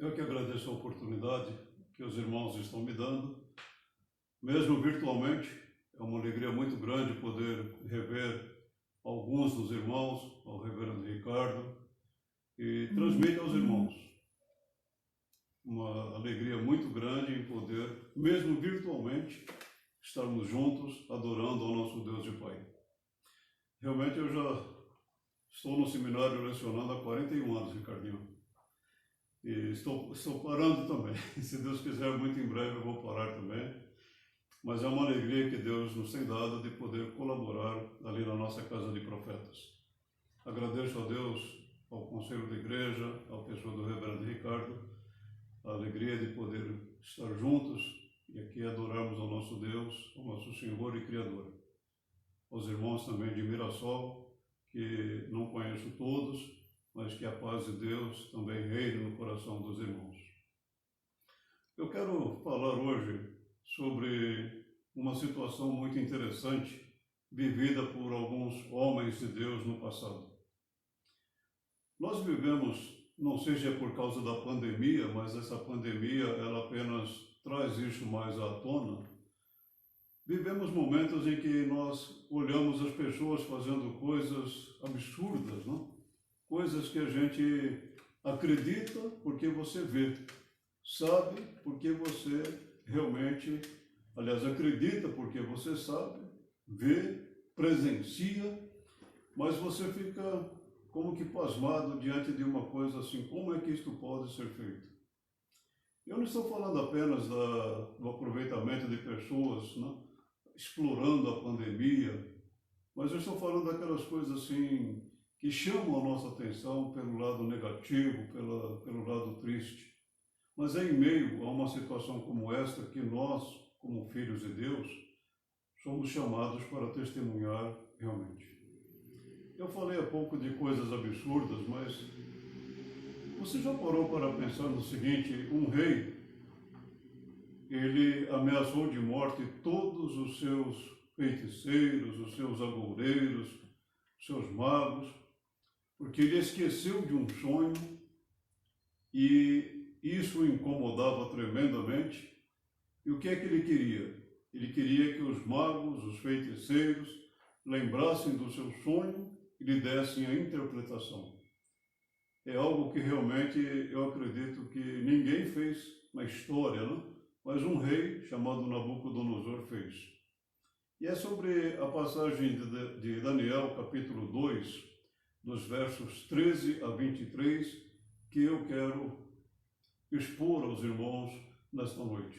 Eu que agradeço a oportunidade que os irmãos estão me dando, mesmo virtualmente. É uma alegria muito grande poder rever alguns dos irmãos, ao reverendo Ricardo, e transmite aos irmãos uma alegria muito grande em poder, mesmo virtualmente, estarmos juntos adorando ao nosso Deus e Pai. Realmente eu já estou no seminário lecionando há 41 anos, Ricardinho. E estou parando também. Se Deus quiser, muito em breve eu vou parar também. Mas é uma alegria que Deus nos tem dado de poder colaborar ali na nossa casa de profetas. Agradeço a Deus, ao conselho da igreja, à pessoa do reverendo Ricardo, a alegria de poder estar juntos e aqui adorarmos ao nosso Deus, ao nosso Senhor e Criador. Aos irmãos também de Mirassol, que não conheço todos, mas que a paz de Deus também reine no coração dos irmãos. Eu quero falar hoje sobre uma situação muito interessante vivida por alguns homens de Deus no passado. Nós vivemos, não sei se é por causa da pandemia, mas essa pandemia ela apenas traz isso mais à tona. Vivemos momentos em que nós olhamos as pessoas fazendo coisas absurdas, não? Coisas que a gente acredita porque você vê, sabe porque você realmente, aliás, acredita porque você sabe, vê, presencia, mas você fica como que pasmado diante de uma coisa assim, como é que isto pode ser feito? Eu não estou falando apenas do aproveitamento de pessoas, né, explorando a pandemia, mas eu estou falando daquelas coisas assim, que chamam a nossa atenção pelo lado negativo, pelo lado triste. Mas é em meio a uma situação como esta que nós, como filhos de Deus, somos chamados para testemunhar realmente. Eu falei há pouco de coisas absurdas, mas você já parou para pensar no seguinte: um rei, ele ameaçou de morte todos os seus feiticeiros, os seus agoureiros, os seus magos, porque ele esqueceu de um sonho e isso o incomodava tremendamente. E o que é que ele queria? Ele queria que os magos, os feiticeiros, lembrassem do seu sonho e lhe dessem a interpretação. É algo que realmente eu acredito que ninguém fez na história, né? Mas um rei chamado Nabucodonosor fez. E é sobre a passagem de Daniel, capítulo 2, dos versos 13 a 23, que eu quero expor aos irmãos nesta noite.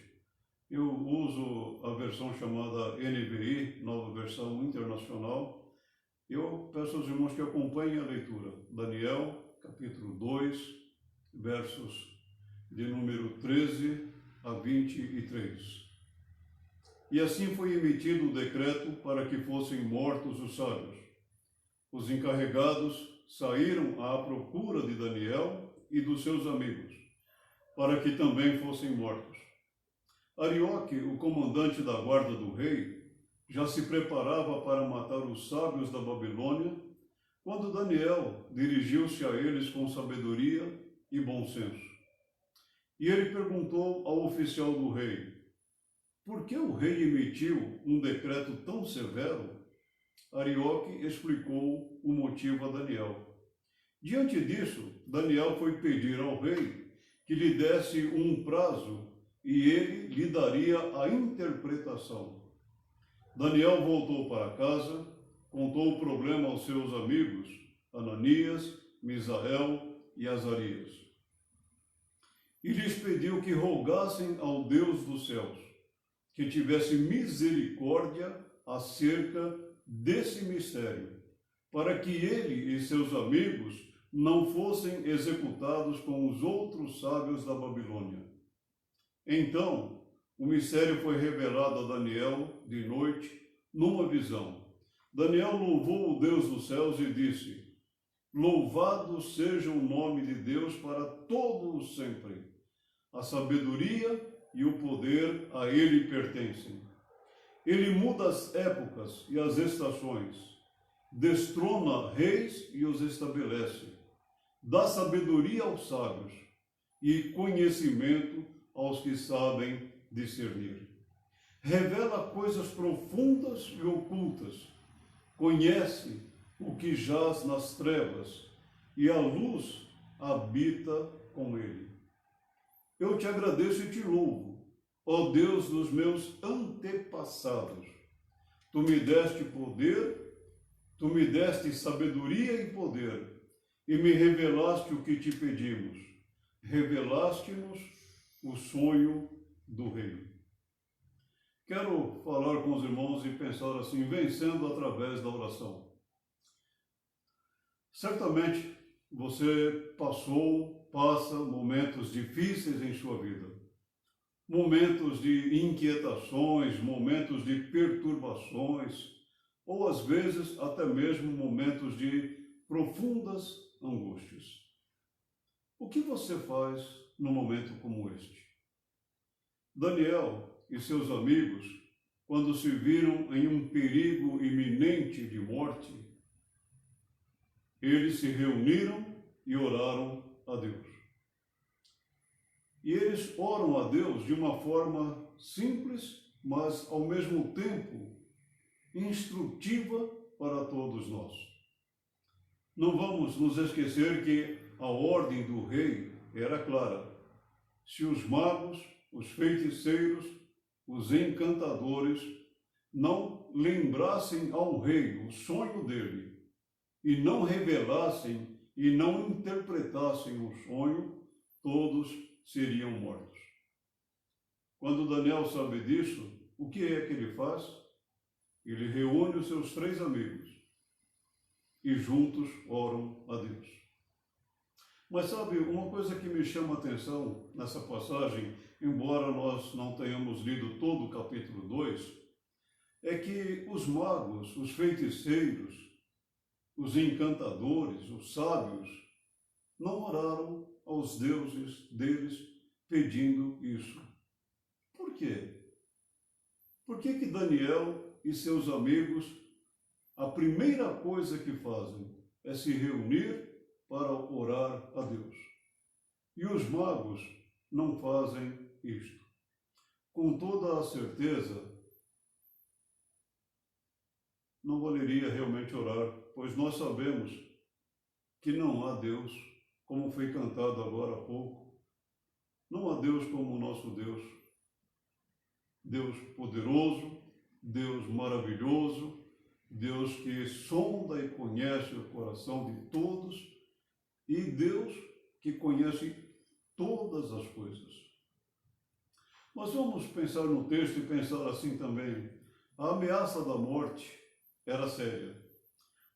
Eu uso a versão chamada NVI, Nova Versão Internacional. Eu peço aos irmãos que acompanhem a leitura. Daniel, capítulo 2, versos de número 13 a 23. E assim foi emitido o decreto para que fossem mortos os sábios. Os encarregados saíram à procura de Daniel e dos seus amigos, para que também fossem mortos. Arioque, o comandante da guarda do rei, já se preparava para matar os sábios da Babilônia, quando Daniel dirigiu-se a eles com sabedoria e bom senso. E ele perguntou ao oficial do rei: por que o rei emitiu um decreto tão severo? Arioque explicou o motivo a Daniel. Diante disso, Daniel foi pedir ao rei que lhe desse um prazo e ele lhe daria a interpretação. Daniel voltou para casa, contou o problema aos seus amigos, Ananias, Misael e Azarias, e lhes pediu que rogassem ao Deus dos céus, que tivesse misericórdia acerca desse mistério, para que ele e seus amigos não fossem executados com os outros sábios da Babilônia. Então, o mistério foi revelado a Daniel de noite, numa visão. Daniel louvou o Deus dos céus e disse: louvado seja o nome de Deus para todos sempre. A sabedoria e o poder a ele pertencem. Ele muda as épocas e as estações, destrona reis e os estabelece, dá sabedoria aos sábios, e conhecimento aos que sabem discernir. Revela coisas profundas e ocultas, conhece o que jaz nas trevas, e a luz habita com ele. Eu te agradeço e te louvo, ó Deus dos meus antepassados. Tu me deste poder, tu me deste sabedoria e poder, e me revelaste o que te pedimos. Revelaste-nos o sonho do rei. Quero falar com os irmãos e pensar assim, vencendo através da oração. Certamente você passa momentos difíceis em sua vida. Momentos de inquietações, momentos de perturbações, ou às vezes até mesmo momentos de profundas angústias. O que você faz num momento como este? Daniel e seus amigos, quando se viram em um perigo iminente de morte, eles se reuniram e oraram a Deus. E eles oram a Deus de uma forma simples, mas ao mesmo tempo instrutiva para todos nós. Não vamos nos esquecer que a ordem do rei era clara. Se os magos, os feiticeiros, os encantadores não lembrassem ao rei o sonho dele e não revelassem e não interpretassem o sonho, todos seriam mortos. Quando Daniel sabe disso, o que é que ele faz? Ele reúne os seus 3 amigos e juntos oram a Deus. Mas sabe, uma coisa que me chama a atenção nessa passagem, embora nós não tenhamos lido todo o capítulo 2, é que os magos, os feiticeiros, os encantadores, os sábios, não oraram aos deuses deles pedindo isso. Por quê? Por que que Daniel e seus amigos, a primeira coisa que fazem é se reunir para orar a Deus? E os magos não fazem isto. Com toda a certeza, não valeria realmente orar, pois nós sabemos que não há Deus, como foi cantado agora há pouco, não há Deus como o nosso Deus. Deus poderoso, Deus maravilhoso, Deus que sonda e conhece o coração de todos e Deus que conhece todas as coisas. Mas vamos pensar no texto e pensar assim também. A ameaça da morte era séria.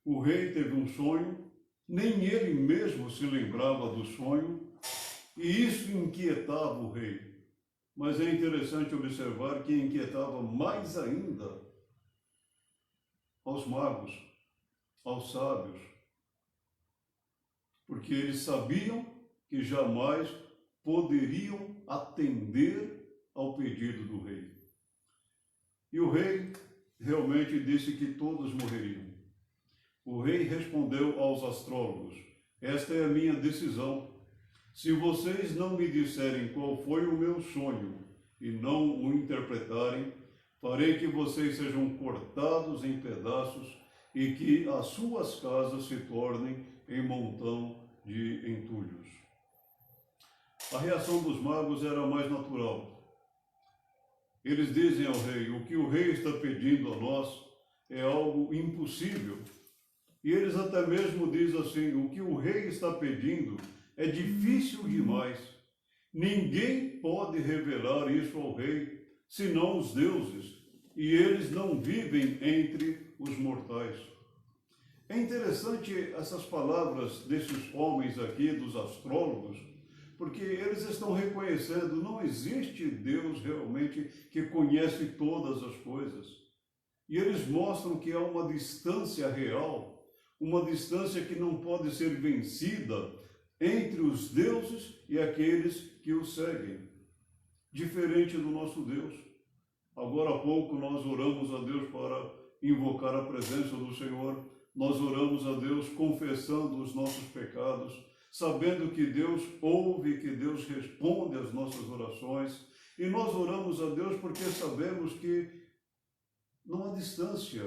O rei teve um sonho, nem ele mesmo se lembrava do sonho, e isso inquietava o rei. Mas é interessante observar que inquietava mais ainda aos magos, aos sábios, porque eles sabiam que jamais poderiam atender ao pedido do rei. E o rei realmente disse que todos morreriam. O rei respondeu aos astrólogos: esta é a minha decisão. Se vocês não me disserem qual foi o meu sonho e não o interpretarem, farei que vocês sejam cortados em pedaços e que as suas casas se tornem em montão de entulhos. A reação dos magos era mais natural. Eles dizem ao rei: o que o rei está pedindo a nós é algo impossível. E eles até mesmo dizem assim: o que o rei está pedindo é difícil demais. Ninguém pode revelar isso ao rei, senão os deuses, e eles não vivem entre os mortais. É interessante essas palavras desses homens aqui, dos astrólogos, porque eles estão reconhecendo, não existe Deus realmente que conhece todas as coisas. E eles mostram que há uma distância real, uma distância que não pode ser vencida entre os deuses e aqueles que os seguem. Diferente do nosso Deus. Agora há pouco nós oramos a Deus para invocar a presença do Senhor. Nós oramos a Deus confessando os nossos pecados, sabendo que Deus ouve, que Deus responde às nossas orações. E nós oramos a Deus porque sabemos que não há distância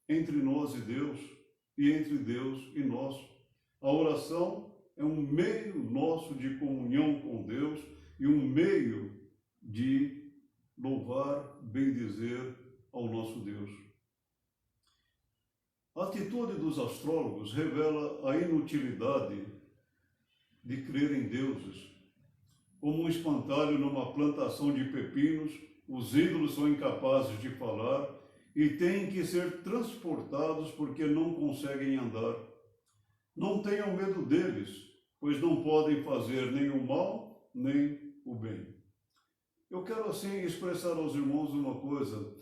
entre nós e Deus, e entre Deus e nós. A oração é um meio nosso de comunhão com Deus e um meio de louvar, bendizer ao nosso Deus. A atitude dos astrólogos revela a inutilidade de crer em deuses. Como um espantalho numa plantação de pepinos, os ídolos são incapazes de falar e têm que ser transportados porque não conseguem andar. Não tenham medo deles, pois não podem fazer nem o mal, nem o bem. Eu quero assim expressar aos irmãos uma coisa.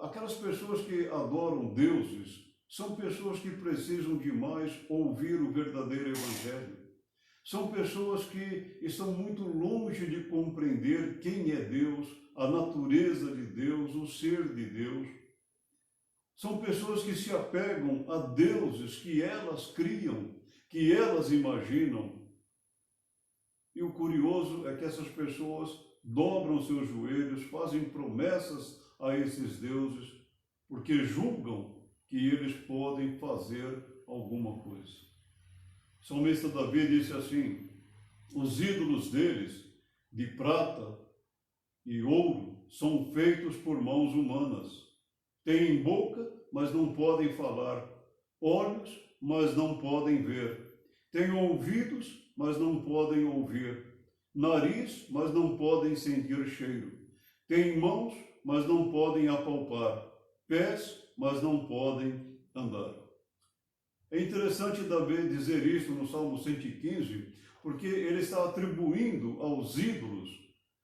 Aquelas pessoas que adoram deuses são pessoas que precisam demais ouvir o verdadeiro Evangelho. São pessoas que estão muito longe de compreender quem é Deus, a natureza de Deus, o ser de Deus. São pessoas que se apegam a deuses que elas criam, que elas imaginam. E o curioso é que essas pessoas dobram seus joelhos, fazem promessas a esses deuses, porque julgam que eles podem fazer alguma coisa. O salmista Davi disse assim: os ídolos deles, de prata e ouro, são feitos por mãos humanas. Têm boca, mas não podem falar. Olhos, mas não podem ver. Têm ouvidos, mas não podem ouvir. Nariz, mas não podem sentir cheiro. Têm mãos, mas não podem apalpar. Pés, mas não podem andar. É interessante Davi dizer isso no Salmo 115, porque ele está atribuindo aos ídolos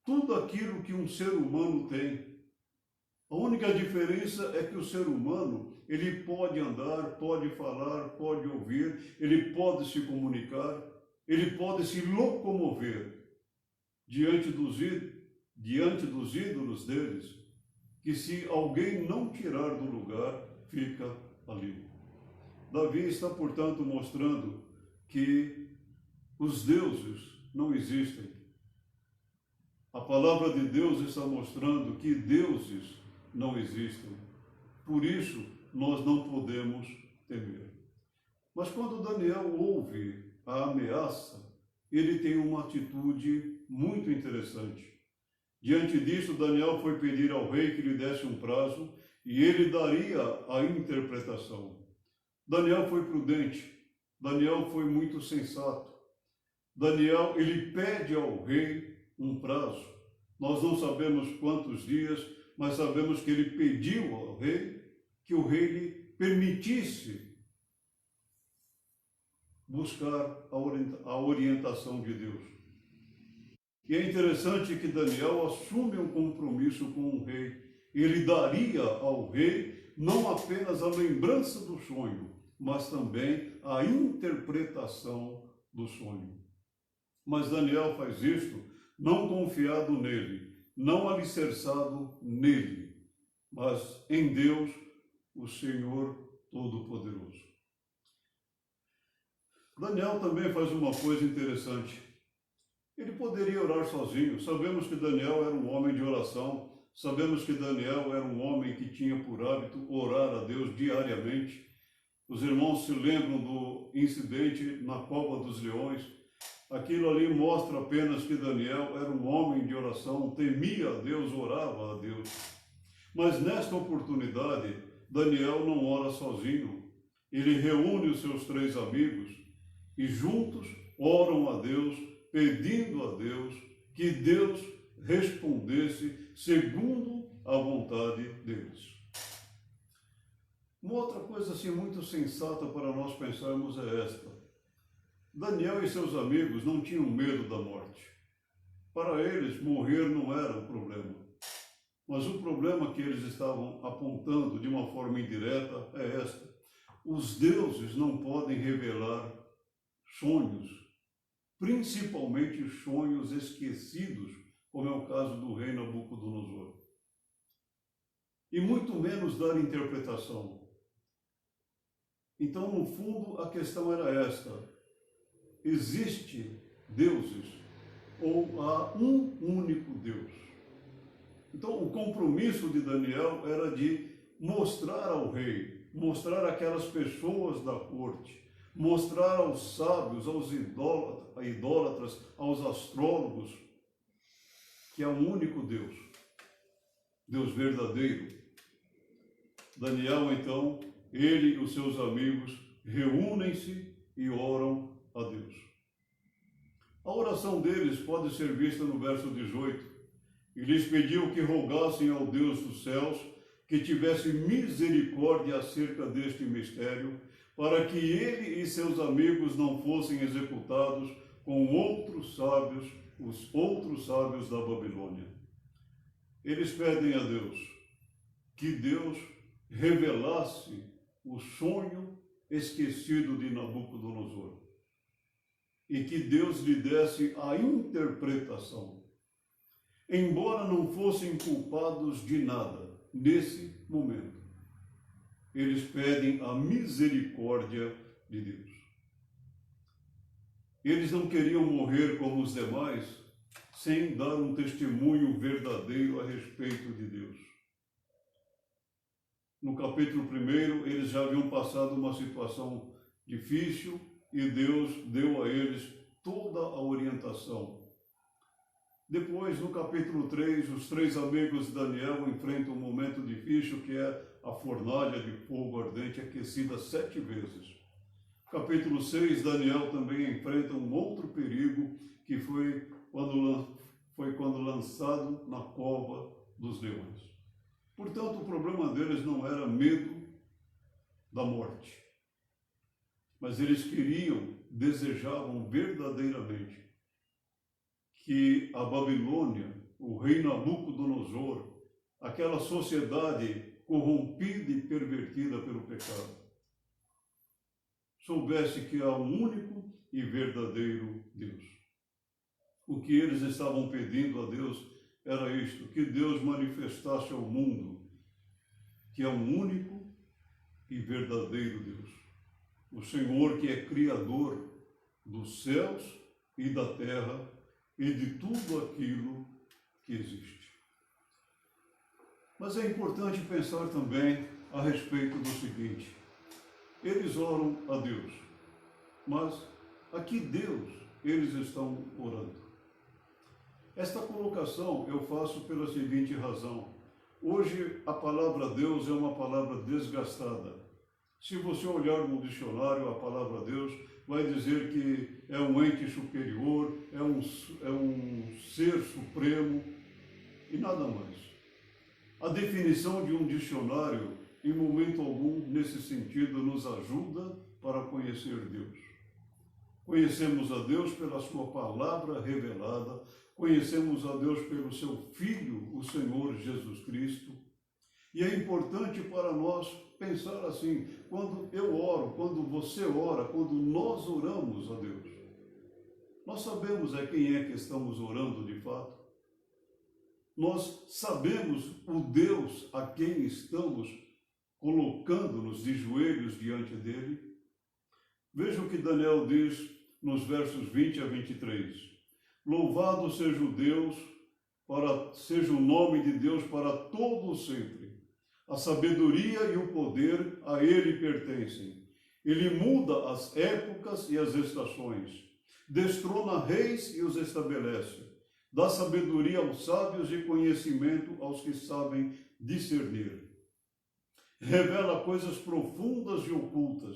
tudo aquilo que um ser humano tem. A única diferença é que o ser humano, ele pode andar, pode falar, pode ouvir, ele pode se comunicar, ele pode se locomover diante dos ídolos deles, que se alguém não tirar do lugar, fica ali. Davi está, portanto, mostrando que os deuses não existem. A palavra de Deus está mostrando que deuses não existem. Por isso, nós não podemos temer. Mas quando Daniel ouve a ameaça, ele tem uma atitude muito interessante. Diante disso, Daniel foi pedir ao rei que lhe desse um prazo e ele daria a interpretação. Daniel foi prudente, Daniel foi muito sensato. Daniel, ele pede ao rei um prazo. Nós não sabemos quantos dias, mas sabemos que ele pediu ao rei que o rei lhe permitisse buscar a orientação de Deus. E é interessante que Daniel assume um compromisso com o rei. Ele daria ao rei não apenas a lembrança do sonho, mas também a interpretação do sonho. Mas Daniel faz isto não confiado nele, não alicerçado nele, mas em Deus, o Senhor Todo-Poderoso. Daniel também faz uma coisa interessante. Ele poderia orar sozinho. Sabemos que Daniel era um homem de oração, sabemos que Daniel era um homem que tinha por hábito orar a Deus diariamente. Os irmãos se lembram do incidente na cova dos leões. Aquilo ali mostra apenas que Daniel era um homem de oração, temia a Deus, orava a Deus. Mas nesta oportunidade, Daniel não ora sozinho. Ele reúne os seus 3 amigos e juntos oram a Deus, pedindo a Deus que Deus respondesse segundo a vontade deles. Uma outra coisa assim muito sensata para nós pensarmos é esta. Daniel e seus amigos não tinham medo da morte. Para eles, morrer não era o problema. Mas o problema que eles estavam apontando de uma forma indireta é esta. Os deuses não podem revelar sonhos, principalmente sonhos esquecidos, como é o caso do rei Nabucodonosor. E muito menos dar interpretação. Então, no fundo, a questão era esta. existe deuses ou há um único Deus. Então, o compromisso de Daniel era de mostrar ao rei, mostrar àquelas pessoas da corte, mostrar aos sábios, aos idólatras, aos astrólogos, que há um único Deus, Deus verdadeiro. Daniel, então, ele e os seus amigos reúnem-se e oram a Deus. A oração deles pode ser vista no verso 18. E lhes pediu que rogassem ao Deus dos céus que tivesse misericórdia acerca deste mistério, para que ele e seus amigos não fossem executados com outros sábios, os outros sábios da Babilônia. Eles pedem a Deus que Deus revelasse o sonho esquecido de Nabucodonosor e que Deus lhe desse a interpretação. Embora não fossem culpados de nada nesse momento, eles pedem a misericórdia de Deus. Eles não queriam morrer como os demais, sem dar um testemunho verdadeiro a respeito de Deus. No capítulo 1, eles já haviam passado uma situação difícil e Deus deu a eles toda a orientação. Depois, no capítulo 3, os 3 amigos de Daniel enfrentam um momento difícil, que é a fornalha de fogo ardente aquecida 7 vezes. Capítulo 6, Daniel também enfrenta um outro perigo, que foi quando lançado na cova dos leões. Portanto, o problema deles não era medo da morte, mas eles desejavam verdadeiramente que a Babilônia, o rei Nabucodonosor, aquela sociedade corrompida e pervertida pelo pecado, soubesse que há um único e verdadeiro Deus. O que eles estavam pedindo a Deus era isto, que Deus manifestasse ao mundo que é um único e verdadeiro Deus. O Senhor que é Criador dos céus e da terra e de tudo aquilo que existe. Mas é importante pensar também a respeito do seguinte: eles oram a Deus, mas a que Deus eles estão orando? Esta colocação eu faço pela seguinte razão. Hoje a palavra Deus é uma palavra desgastada. Se você olhar no dicionário, a palavra Deus vai dizer que é um ente superior, é um ser supremo e nada mais. A definição de um dicionário, em momento algum, nesse sentido, nos ajuda para conhecer Deus. Conhecemos a Deus pela sua palavra revelada, conhecemos a Deus pelo seu Filho, o Senhor Jesus Cristo. E é importante para nós pensar assim, quando eu oro, quando você ora, quando nós oramos a Deus, nós sabemos a quem é que estamos orando de fato? Nós sabemos o Deus a quem estamos colocando-nos de joelhos diante dele? Veja o que Daniel diz nos versos 20 a 23. Louvado seja o Deus, seja o nome de Deus para todo sempre. A sabedoria e o poder a ele pertencem. Ele muda as épocas e as estações. Destrona reis e os estabelece. Dá sabedoria aos sábios e conhecimento aos que sabem discernir. Revela coisas profundas e ocultas.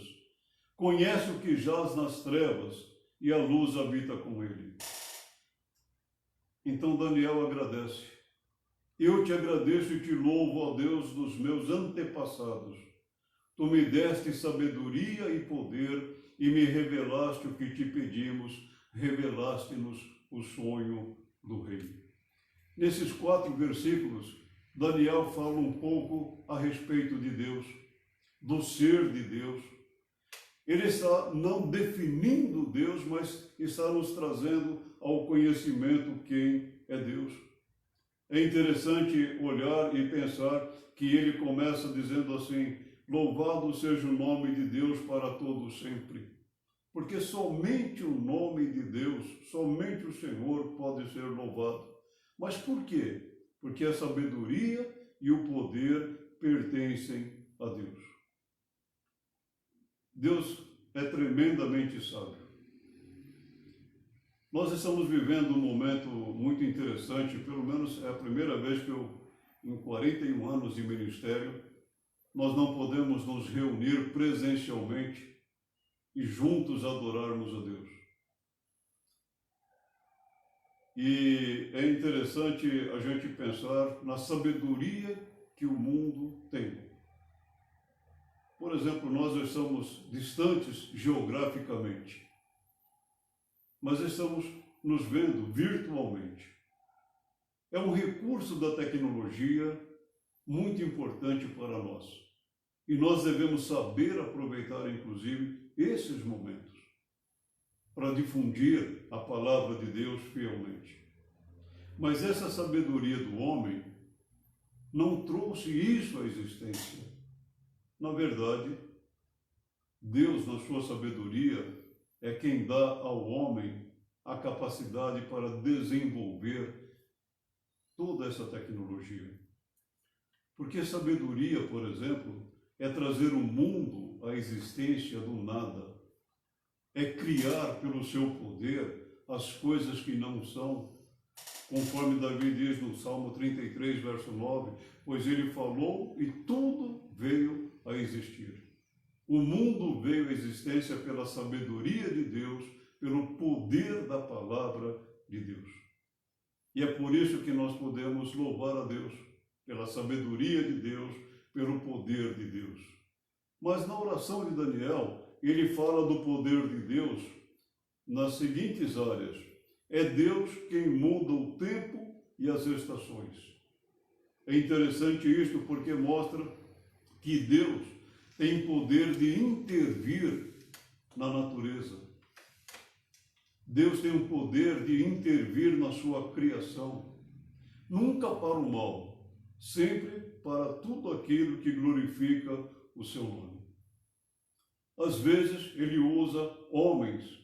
Conhece o que jaz nas trevas e a luz habita com ele. Então Daniel agradece. Eu te agradeço e te louvo, ó Deus dos meus antepassados. Tu me deste sabedoria e poder e me revelaste o que te pedimos, revelaste-nos o sonho do rei. Nesses 4 versículos, Daniel fala um pouco a respeito de Deus, do ser de Deus. Ele está não definindo Deus, mas está nos trazendo ao conhecimento quem é Deus. É interessante olhar e pensar que ele começa dizendo assim: louvado seja o nome de Deus para todo sempre. porque somente o nome de Deus, somente o Senhor pode ser louvado. Mas por quê? Porque a sabedoria e o poder pertencem a Deus. Deus é tremendamente sábio. Nós estamos vivendo um momento muito interessante, pelo menos é a primeira vez que em 41 anos de ministério, nós não podemos nos reunir presencialmente e juntos adorarmos a Deus. E é interessante a gente pensar na sabedoria que o mundo tem. Por exemplo, nós estamos distantes geograficamente, mas estamos nos vendo virtualmente. É um recurso da tecnologia muito importante para nós. E nós devemos saber aproveitar, inclusive, esses momentos para difundir a palavra de Deus fielmente. Mas essa sabedoria do homem não trouxe isso à existência. Na verdade, Deus, na sua sabedoria, é quem dá ao homem a capacidade para desenvolver toda essa tecnologia. Porque sabedoria, por exemplo, é trazer o mundo à existência do nada. É criar pelo seu poder as coisas que não são, conforme Davi diz no Salmo 33, verso 9, pois ele falou e tudo veio a existir. O mundo veio à existência pela sabedoria de Deus, pelo poder da palavra de Deus. E é por isso que nós podemos louvar a Deus, pela sabedoria de Deus, pelo poder de Deus. Mas na oração de Daniel, ele fala do poder de Deus nas seguintes áreas. É Deus quem muda o tempo e as estações. É interessante isto porque mostra que Deus tem poder de intervir na natureza. Deus tem o poder de intervir na sua criação. Nunca para o mal, sempre para tudo aquilo que glorifica o seu nome. Às vezes, ele usa homens.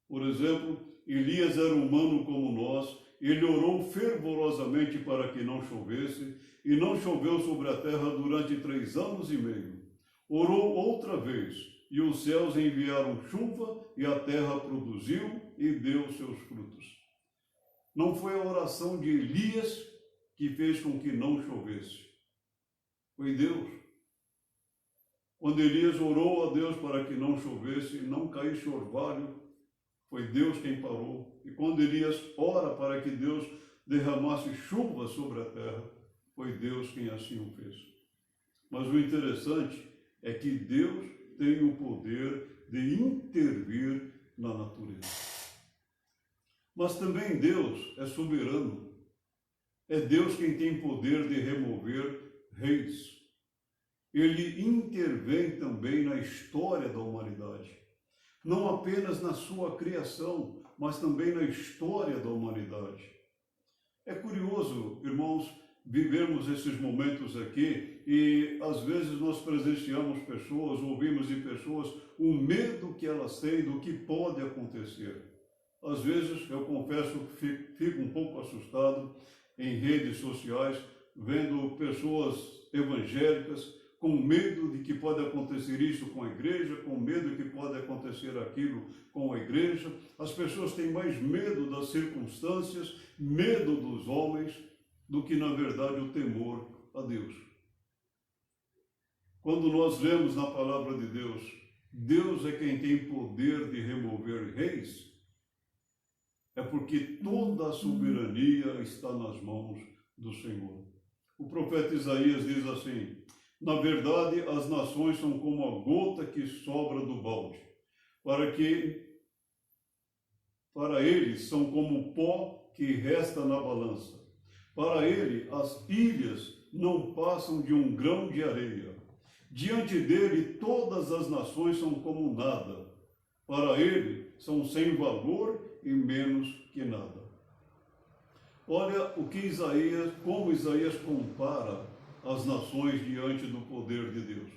Por exemplo, Elias era humano como nós, ele orou fervorosamente para que não chovesse, e não choveu sobre a terra durante 3 anos e meio. Orou outra vez, e os céus enviaram chuva, e a terra produziu e deu seus frutos. Não foi a oração de Elias que fez com que não chovesse. Foi Deus. Quando Elias orou a Deus para que não chovesse, não caísse orvalho, foi Deus quem parou. E quando Elias ora para que Deus derramasse chuva sobre a terra, foi Deus quem assim o fez. Mas o interessante é que Deus tem o poder de intervir na natureza. Mas também Deus é soberano. É Deus quem tem poder de remover reis. Ele intervém também na história da humanidade. Não apenas na sua criação, mas também na história da humanidade. É curioso, irmãos, vivermos esses momentos aqui e às vezes nós presenciamos pessoas, ouvimos de pessoas o medo que elas têm do que pode acontecer. Às vezes, eu confesso que fico um pouco assustado em redes sociais, vendo pessoas evangélicas com medo de que pode acontecer isso com a igreja, com medo de que pode acontecer aquilo com a igreja. As pessoas têm mais medo das circunstâncias, medo dos homens, do que, na verdade, o temor a Deus. Quando nós lemos na palavra de Deus, Deus é quem tem poder de remover reis, é porque toda a soberania está nas mãos do Senhor. O profeta Isaías diz assim: na verdade, as nações são como a gota que sobra do balde, para eles são como o pó que resta na balança. Para ele, as ilhas não passam de um grão de areia. Diante dele, todas as nações são como nada. Para ele, são sem valor e menos que nada. Olha como Isaías compara as nações diante do poder de Deus.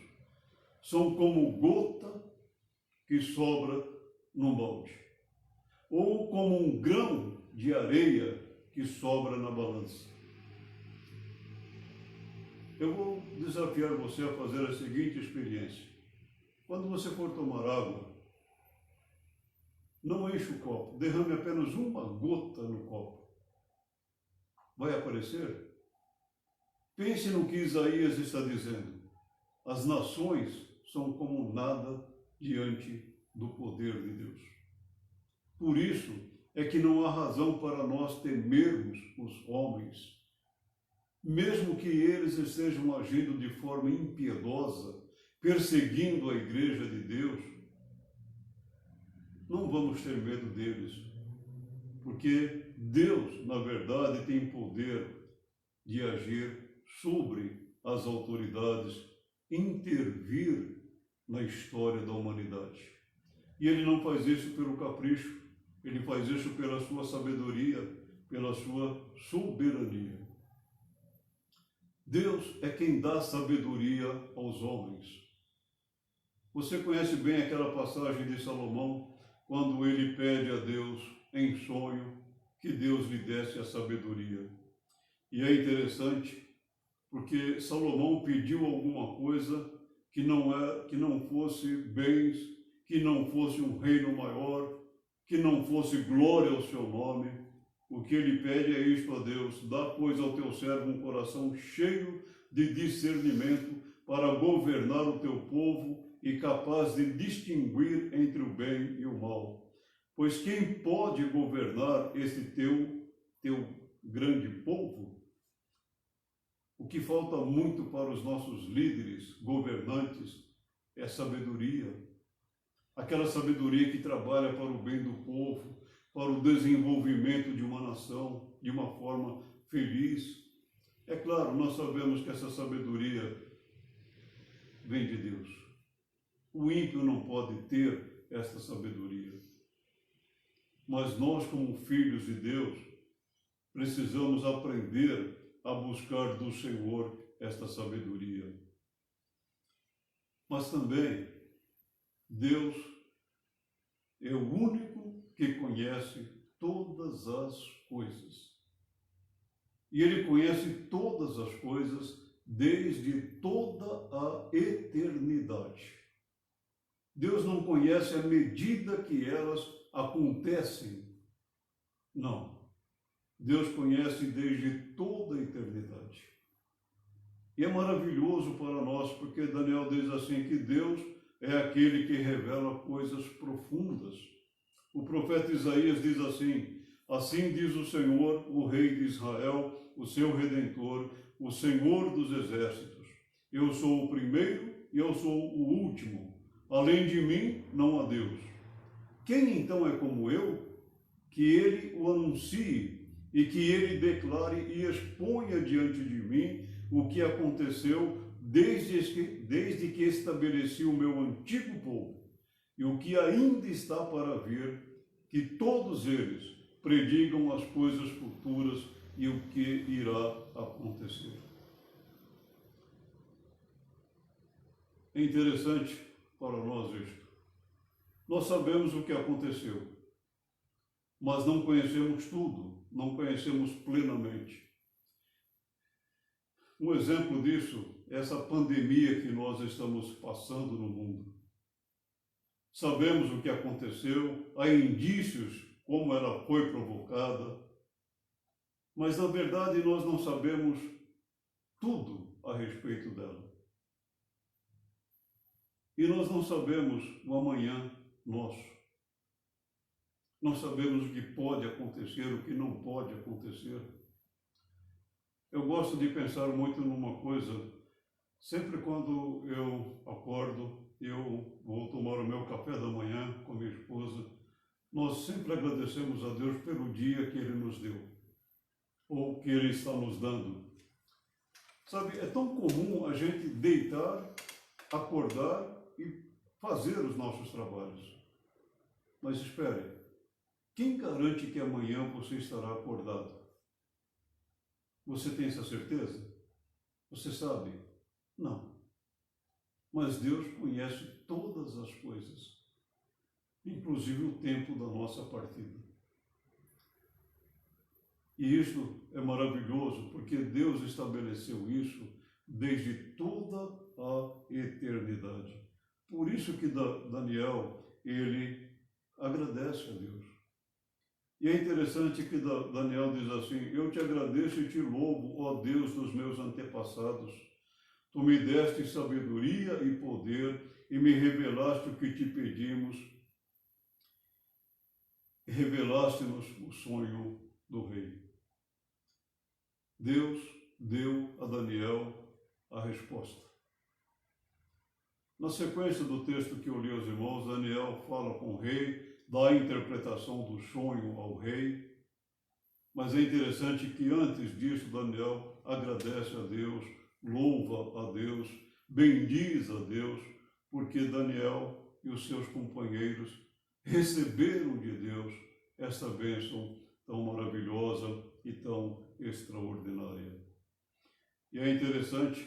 São como gota que sobra num balde, ou como um grão de areia que sobra na balança. Eu vou desafiar você a fazer a seguinte experiência. Quando você for tomar água, não enche o copo, derrame apenas uma gota no copo. Vai aparecer? Pense no que Isaías está dizendo. As nações são como nada diante do poder de Deus. Por isso é que não há razão para nós temermos os homens, mesmo que eles estejam agindo de forma impiedosa, perseguindo a igreja de Deus. Não vamos ter medo deles, porque Deus, na verdade, tem poder de agir sobre as autoridades, intervir na história da humanidade. E ele não faz isso pelo capricho, ele faz isso pela sua sabedoria, pela sua soberania. Deus é quem dá sabedoria aos homens. Você conhece bem aquela passagem de Salomão, quando ele pede a Deus em sonho que Deus lhe desse a sabedoria. E é interessante, porque Salomão pediu alguma coisa que não fosse bens, que não fosse um reino maior, que não fosse glória ao seu nome. O que ele pede é isto a Deus: dá, pois, ao teu servo um coração cheio de discernimento para governar o teu povo e capaz de distinguir entre o bem e o mal. Pois quem pode governar esse teu grande povo? O que falta muito para os nossos líderes, governantes, é sabedoria. Aquela sabedoria que trabalha para o bem do povo, para o desenvolvimento de uma nação de uma forma feliz. É claro, nós sabemos que essa sabedoria vem de Deus. O ímpio não pode ter esta sabedoria. Mas nós, como filhos de Deus, precisamos aprender a buscar do Senhor esta sabedoria. Mas também, Deus é o único que conhece todas as coisas. E Ele conhece todas as coisas desde toda a eternidade. Deus não conhece a medida que elas acontecem. Não. Deus conhece desde toda a eternidade. E é maravilhoso para nós, porque Daniel diz assim, que Deus é aquele que revela coisas profundas. O profeta Isaías diz assim: assim diz o Senhor, o Rei de Israel, o seu Redentor, o Senhor dos Exércitos. Eu sou o primeiro e eu sou o último. Além de mim, não há Deus. Quem então é como eu, que ele o anuncie e que ele declare e exponha diante de mim o que aconteceu desde que estabeleci o meu antigo povo e o que ainda está para vir, que todos eles predigam as coisas futuras e o que irá acontecer. É interessante para nós isto. Nós sabemos o que aconteceu, mas não conhecemos tudo, não conhecemos plenamente. Um exemplo disso é essa pandemia que nós estamos passando no mundo. Sabemos o que aconteceu, há indícios como ela foi provocada, mas na verdade nós não sabemos tudo a respeito dela. E nós não sabemos o amanhã nosso. Não sabemos o que pode acontecer, o que não pode acontecer. Eu gosto de pensar muito numa coisa. Sempre quando eu acordo, eu vou tomar o meu café da manhã com minha esposa, nós sempre agradecemos a Deus pelo dia que Ele nos deu, ou que Ele está nos dando. Sabe, é tão comum a gente deitar, acordar e fazer os nossos trabalhos. Mas espere, quem garante que amanhã você estará acordado? Você tem essa certeza? Você sabe? Não. Mas Deus conhece todas as coisas. inclusive o tempo da nossa partida. E isso é maravilhoso, porque Deus estabeleceu isso desde toda a eternidade. Por isso que Daniel, ele agradece a Deus. E é interessante que Daniel diz assim: eu te agradeço e te louvo, ó Deus dos meus antepassados. Tu me deste sabedoria e poder e me revelaste o que te pedimos. Revelaste-nos o sonho do rei. Deus deu a Daniel a resposta. Na sequência do texto que eu li aos irmãos, Daniel fala com o rei, dá a interpretação do sonho ao rei, mas é interessante que antes disso Daniel agradece a Deus, louva a Deus, bendiz a Deus, porque Daniel e os seus companheiros receberam de Deus esta bênção tão maravilhosa e tão extraordinária. E é interessante,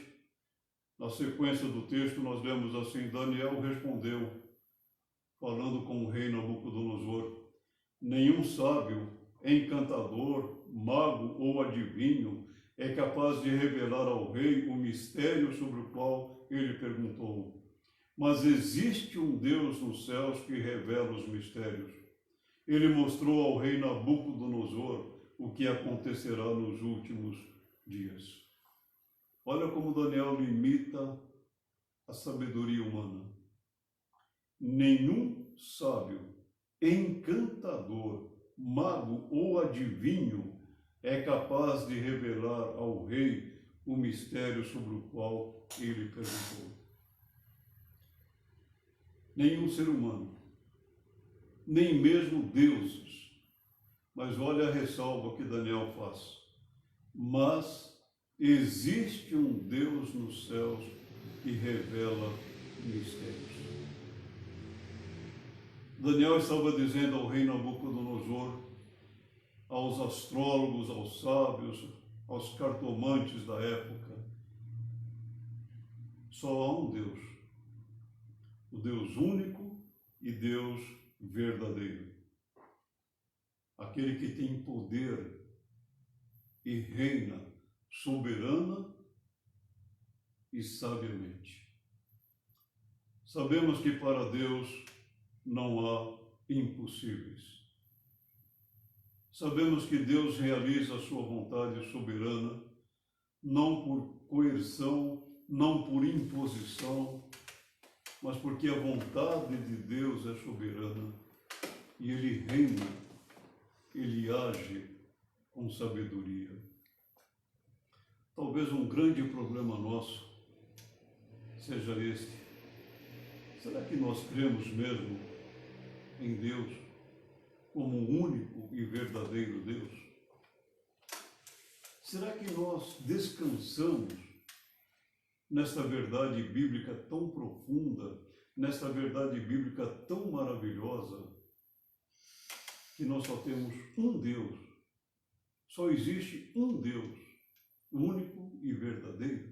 na sequência do texto nós lemos assim: Daniel respondeu, falando com o rei Nabucodonosor: nenhum sábio, encantador, mago ou adivinho é capaz de revelar ao rei o mistério sobre o qual ele perguntou. Mas existe um Deus nos céus que revela os mistérios. Ele mostrou ao rei Nabucodonosor o que acontecerá nos últimos dias. Olha como Daniel limita a sabedoria humana. Nenhum sábio, encantador, mago ou adivinho é capaz de revelar ao rei o mistério sobre o qual ele perguntou. Nenhum ser humano, nem mesmo deuses. Mas olha a ressalva que Daniel faz. Mas existe um Deus nos céus que revela mistérios. Daniel estava dizendo ao rei Nabucodonosor, aos astrólogos, aos sábios, aos cartomantes da época: só há um Deus, o Deus único e Deus verdadeiro. Aquele que tem poder e reina soberana e sabiamente. Sabemos que para Deus não há impossíveis. Sabemos que Deus realiza a sua vontade soberana, não por coerção, não por imposição, mas porque a vontade de Deus é soberana e Ele reina, Ele age com sabedoria. Talvez um grande problema nosso seja este: será que nós cremos mesmo em Deus como o único e verdadeiro Deus? Será que nós descansamos nesta verdade bíblica tão profunda, nesta verdade bíblica tão maravilhosa, que nós só temos um Deus, só existe um Deus, único e verdadeiro?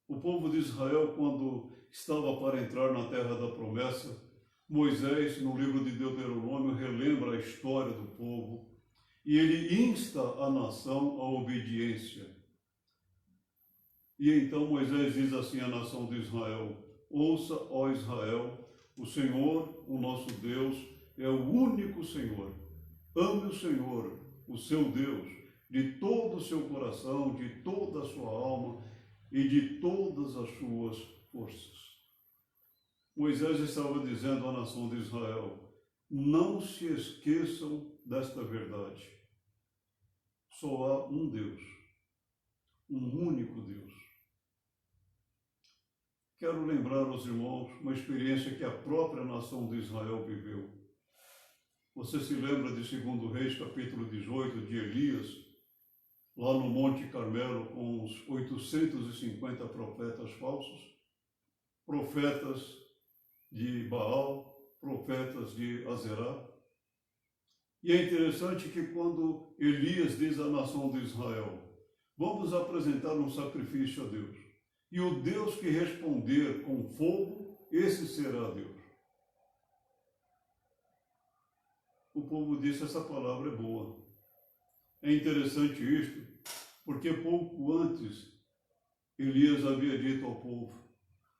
O povo de Israel, quando estava para entrar na terra da promessa, Moisés, no livro de Deuteronômio, relembra a história do povo e ele insta a nação à obediência. E então Moisés diz assim à nação de Israel: ouça, ó Israel, o Senhor, o nosso Deus, é o único Senhor. Ame o Senhor, o seu Deus, de todo o seu coração, de toda a sua alma e de todas as suas forças. Moisés estava dizendo à nação de Israel: não se esqueçam desta verdade. Só há um Deus, um único Deus. Quero lembrar aos irmãos uma experiência que a própria nação de Israel viveu. Você se lembra de 2 Reis, capítulo 18, de Elias, lá no Monte Carmelo, com os 850 profetas falsos? Profetas de Baal, profetas de Azerá. E é interessante que quando Elias diz à nação de Israel: vamos apresentar um sacrifício a Deus, e o Deus que responder com fogo, esse será Deus. o povo disse: essa palavra é boa. É interessante isto, porque pouco antes Elias havia dito ao povo: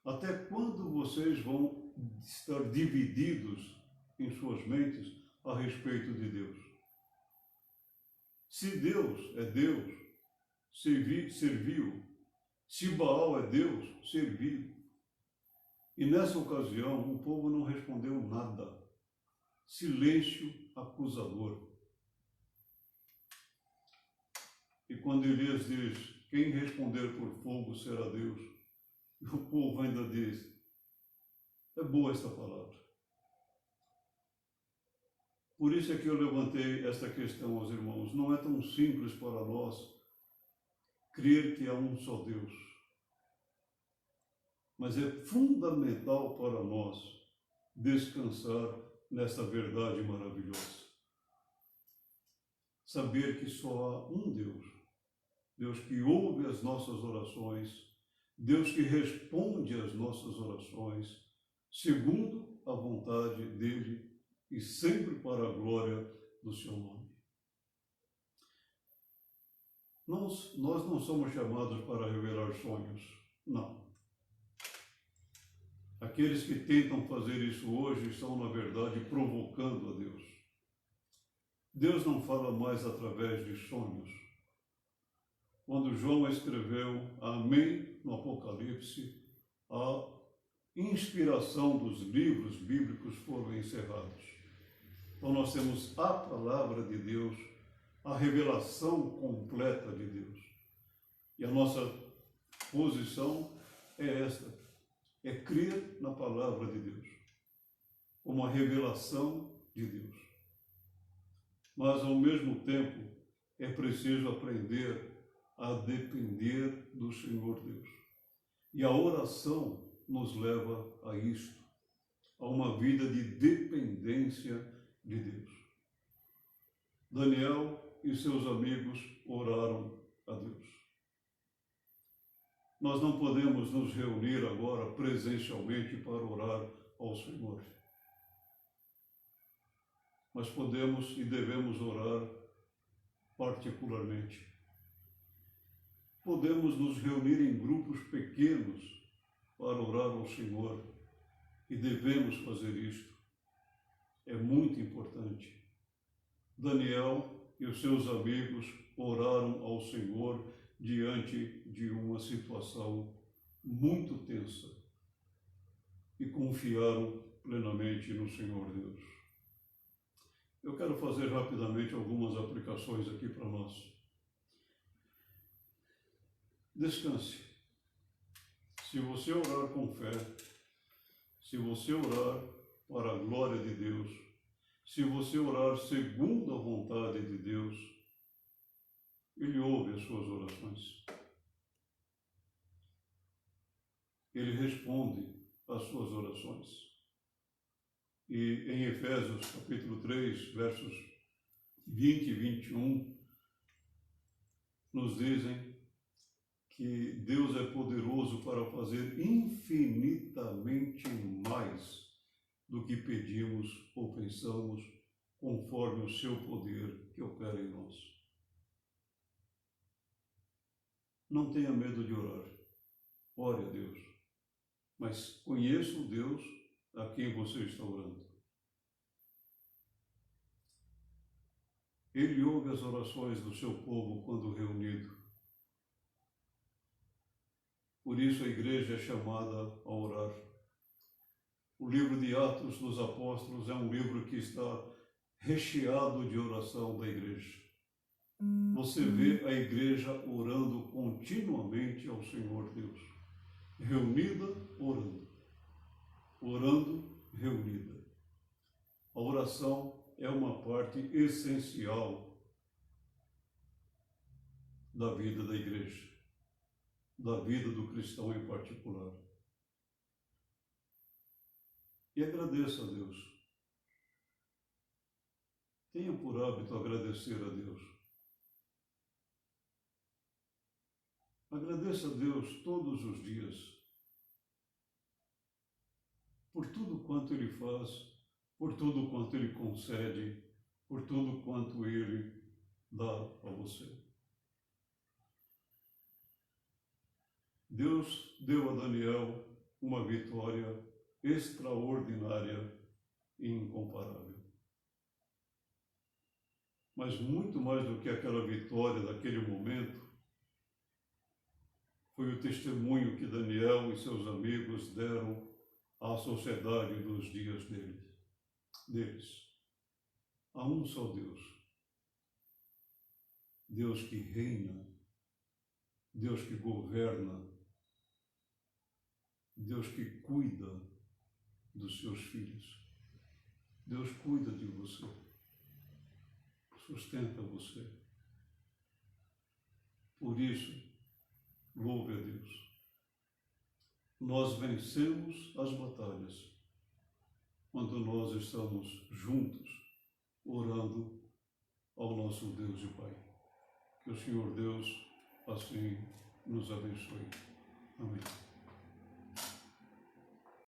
até quando vocês vão estar divididos em suas mentes a respeito de Deus? Se Deus é Deus, serviu. Se Baal é Deus, serviu. E nessa ocasião o povo não respondeu nada. Silêncio acusador. E quando Elias diz: quem responder por fogo será Deus, e o povo ainda diz: é boa esta palavra. Por isso é que eu levantei esta questão aos irmãos. Não é tão simples para nós crer que há um só Deus, mas é fundamental para nós descansar nesta verdade maravilhosa. Saber que só há um Deus, Deus que ouve as nossas orações, Deus que responde às nossas orações, segundo a vontade dele e sempre para a glória do seu nome. Nós não somos chamados para revelar sonhos, não. Aqueles que tentam fazer isso hoje estão, na verdade, provocando a Deus. Deus não fala mais através de sonhos. Quando João escreveu Amém no Apocalipse, a inspiração dos livros bíblicos foram encerrados. Então nós temos a palavra de Deus, a revelação completa de Deus. E a nossa posição é esta: é crer na palavra de Deus, como a revelação de Deus. Mas, ao mesmo tempo, é preciso aprender a depender do Senhor Deus. E a oração nos leva a isto, a uma vida de dependência de Deus. Daniel e seus amigos oraram a Deus. Nós não podemos nos reunir agora presencialmente para orar ao Senhor. Mas podemos e devemos orar particularmente. Podemos nos reunir em grupos pequenos para orar ao Senhor e devemos fazer isto. É muito importante. Daniel e os seus amigos oraram ao Senhor diante de uma situação muito tensa e confiaram plenamente no Senhor Deus. Eu quero fazer rapidamente algumas aplicações aqui para nós. Descanse. Se você orar com fé, se você orar para a glória de Deus, se você orar segundo a vontade de Deus, Ele ouve as suas orações. Ele responde às suas orações. E em Efésios capítulo 3, versos 20 e 21, nos dizem que Deus é poderoso para fazer infinitamente mais do que pedimos ou pensamos, conforme o seu poder que opera em nós. Não tenha medo de orar. Ore a Deus. Mas conheça o Deus a quem você está orando. Ele ouve as orações do seu povo quando reunido. Por isso a igreja é chamada a orar. O livro de Atos dos Apóstolos é um livro que está recheado de oração da igreja. Você vê a igreja orando continuamente ao Senhor Deus. Reunida, orando. Orando, reunida. A oração é uma parte essencial da vida da igreja, da vida do cristão em particular. E agradeça a Deus. Tenha por hábito agradecer a Deus. Agradeça a Deus todos os dias por tudo quanto Ele faz, por tudo quanto Ele concede, por tudo quanto Ele dá a você. Deus deu a Daniel uma vitória extraordinária e incomparável. Mas muito mais do que aquela vitória daquele momento, foi o testemunho que Daniel e seus amigos deram à sociedade dos dias deles. Há um só Deus. Deus que reina, Deus que governa, Deus que cuida dos seus filhos. Deus cuida de você, sustenta você. Por isso, louve a Deus. Nós vencemos as batalhas quando nós estamos juntos, orando ao nosso Deus e Pai. Que o Senhor Deus assim nos abençoe.